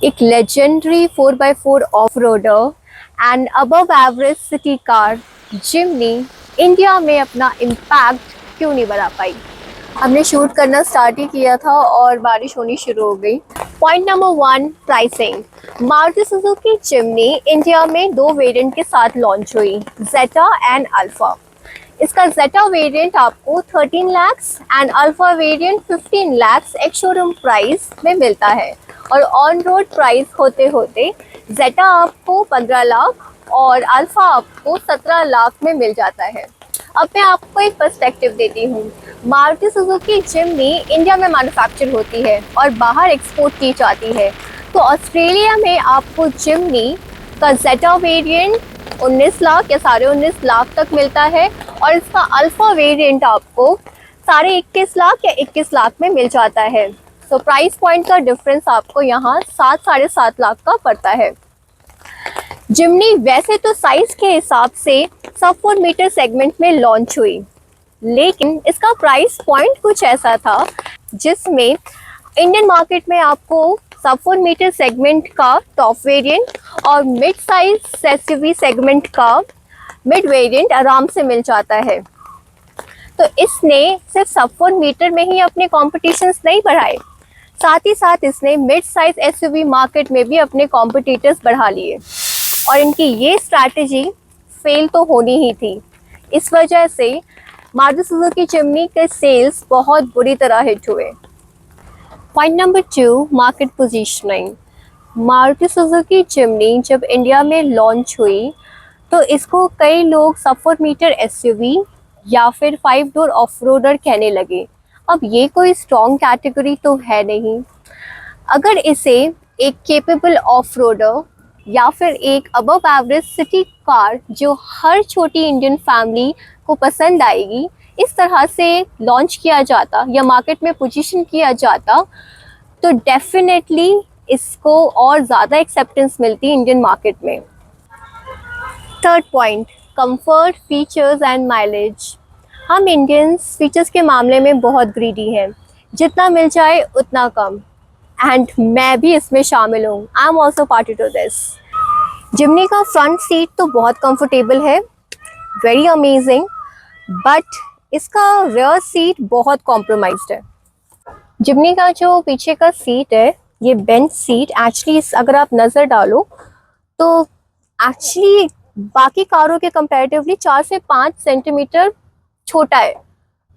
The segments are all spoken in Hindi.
एक legendary 4x4 off roader and above average city car Jimny India में अपना इम्पैक्ट क्यों नहीं बना पाई। हमने शूट करना स्टार्ट ही किया था और बारिश होनी शुरू हो गई। Point number 1, pricing. Maruti Suzuki Jimny India में दो वेरिएंट के साथ लॉन्च हुई, जेटा एंड अल्फा। इसका जेटा वेरिएंट आपको 13 lakhs and alpha variant 15 lakhs एक शोरूम प्राइस में मिलता है और ऑन रोड प्राइस होते होते जेटा आपको 15 लाख और अल्फा आपको 17 लाख में मिल जाता है। अब मैं आपको एक पर्सपेक्टिव देती हूँ। मारुति सुजुकी जिमनी इंडिया में मैन्युफैक्चर होती है और बाहर एक्सपोर्ट की जाती है, तो ऑस्ट्रेलिया में आपको जिमनी का जेटा वेरिएंट 19 लाख या 19.5 लाख तक मिलता है और इसका अल्फा वेरिएंट आपको 21.5 लाख या 21 लाख में मिल जाता है। सो प्राइस पॉइंट का डिफरेंस आपको यहाँ 7-7.5 लाख का पड़ता है। जिमनी वैसे तो साइज के हिसाब से सब 4 मीटर सेगमेंट में लॉन्च हुई, लेकिन इसका प्राइस पॉइंट कुछ ऐसा था जिसमें इंडियन मार्केट में आपको सब 4 मीटर सेगमेंट का टॉप वेरिएंट और मिड साइज एसयूवी सेगमेंट का मिड वेरिएंट आराम से मिल जाता है। तो इसने सिर्फ सब 4 मीटर में ही अपने कॉम्पिटिशन्स नहीं बढ़ाए, साथ ही साथ इसने मिड साइज एसयूवी मार्केट में भी अपने कॉम्पिटिटर्स बढ़ा लिए और इनकी ये स्ट्रैटेजी फेल तो होनी ही थी। इस वजह से मारुति सुजुकी जिमनी के सेल्स बहुत बुरी तरह हिट हुए। Point number 2, market positioning. Maruti Suzuki Jimny जब इंडिया में लॉन्च हुई तो इसको कई लोग सब 4 मीटर एसयूवी या फिर 5 डोर ऑफ रोडर कहने लगे। अब ये कोई स्ट्रॉन्ग कैटेगरी तो है नहीं। अगर इसे एक केपेबल ऑफ रोडर या फिर एक अबव एवरेज सिटी कार जो हर छोटी इंडियन फैमिली को पसंद आएगी, इस तरह से लॉन्च किया जाता या मार्केट में पोजीशन किया जाता, तो डेफिनेटली इसको और ज़्यादा एक्सेप्टेंस मिलती इंडियन मार्केट में। Third point, comfort, features and mileage. हम इंडियंस फीचर्स के मामले में बहुत ग्रीडी हैं, जितना मिल जाए उतना कम, एंड मैं भी इसमें शामिल हूँ। I am also party to this. Jimny का फ्रंट सीट तो बहुत कंफर्टेबल है, वेरी अमेजिंग, बट इसका रियर सीट बहुत कॉम्प्रोमाइज्ड है। जिमनी का जो पीछे का सीट है, ये बेंच सीट, एक्चुअली अगर आप नज़र डालो तो एक्चुअली बाकी कारों के कंपैरेटिवली 4 से 5 सेंटीमीटर छोटा है।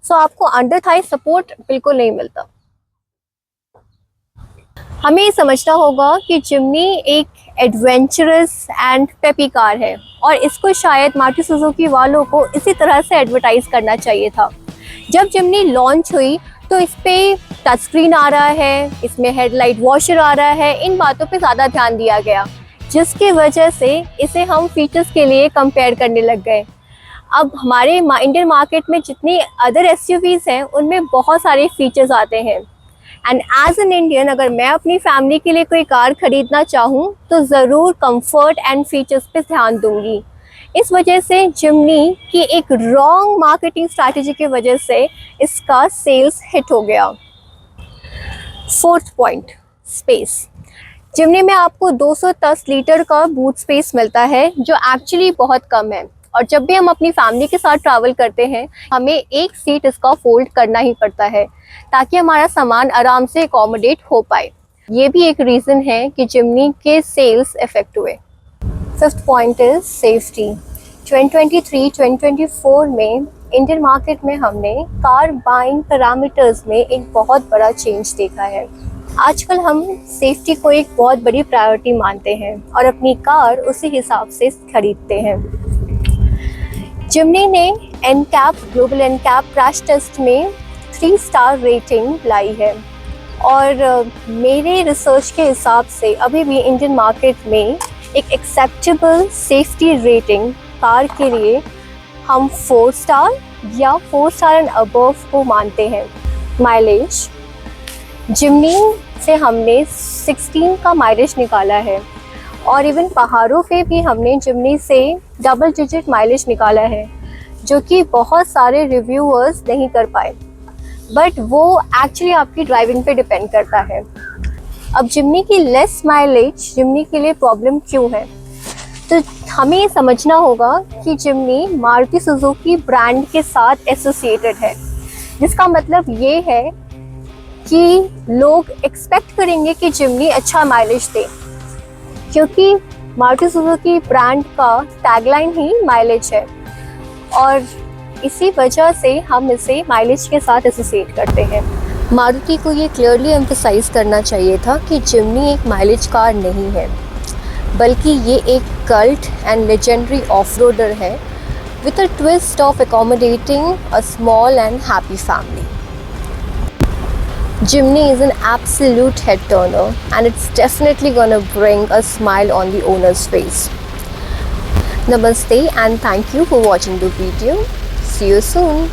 सो आपको अंडर थाई सपोर्ट बिल्कुल नहीं मिलता। हमें ये समझना होगा कि जिमनी एक एडवेंचरस एंड पेपी कार है और इसको शायद मारुति सुजुकी वालों को इसी तरह से एडवर्टाइज करना चाहिए था। जब जिमनी लॉन्च हुई तो इस पे टच स्क्रीन आ रहा है, इसमें हेडलाइट वॉशर आ रहा है, इन बातों पे ज़्यादा ध्यान दिया गया, जिसकी वजह से इसे हम फीचर्स के लिए कंपेयर करने लग गए। अब हमारे इंडियन मार्केट में जितनी अदर एसयूवीज़ हैं उनमें बहुत सारे फीचर्स आते हैं, एंड एज एन इंडियन अगर मैं अपनी फैमिली के लिए कोई कार खरीदना चाहूँ तो ज़रूर कंफर्ट एंड फीचर्स पे ध्यान दूंगी। इस वजह से जिमनी की एक रॉन्ग मार्केटिंग स्ट्रैटेजी की वजह से इसका सेल्स हिट हो गया। Fourth point, space. जिमनी में आपको 210 लीटर का बूट स्पेस मिलता है, जो एक्चुअली बहुत कम है, और जब भी हम अपनी फैमिली के साथ ट्रैवल करते हैं हमें एक सीट इसका फोल्ड करना ही पड़ता है ताकि हमारा सामान आराम से अकोमोडेट हो पाए। ये भी एक रीज़न है कि जिमनी के सेल्स इफेक्ट हुए। Fifth point is safety. 2023-2024 में इंडियन मार्केट में हमने कार बाइंग पैरामीटर्स में एक बहुत बड़ा चेंज देखा है। आजकल हम सेफ्टी को एक बहुत बड़ी प्रायोरिटी मानते हैं और अपनी कार उसी हिसाब से खरीदते हैं। जिमनी ने NCAP global NCAP crash test में 3 स्टार रेटिंग लाई है और मेरे रिसर्च के हिसाब से अभी भी इंडियन मार्केट में एक एक्सेप्टेबल सेफ्टी रेटिंग कार के लिए हम 4 स्टार या 4 स्टार एंड अबव को मानते हैं। माइलेज, जिमनी से हमने 16 का माइलेज निकाला है और इवन पहाड़ों पे भी हमने जिमनी से डबल डिजिट माइलेज निकाला है, जो कि बहुत सारे रिव्यूअर्स नहीं कर पाए, बट वो एक्चुअली आपकी ड्राइविंग पे डिपेंड करता है। अब जिमनी की लेस माइलेज जिमनी के लिए प्रॉब्लम क्यों है? तो हमें ये समझना होगा कि जिमनी मारुति सुजुकी ब्रांड के साथ एसोसिएटेड है, जिसका मतलब ये है कि लोग एक्सपेक्ट करेंगे कि जिमनी अच्छा माइलेज दे, क्योंकि मारुति सुजुकी ब्रांड का टैगलाइन ही माइलेज है और इसी वजह से हम इसे माइलेज के साथ एसोसिएट करते हैं। मारुति को ये क्लियरली एम्फसाइज करना चाहिए था कि जिमनी एक माइलेज कार नहीं है, बल्कि ये एक cult and legendary off roader है with a twist of accommodating a small and happy family. Jimny is an absolute head turner and it's definitely gonna bring a smile on the owner's face. Namaste and thank you for watching the video. See you soon.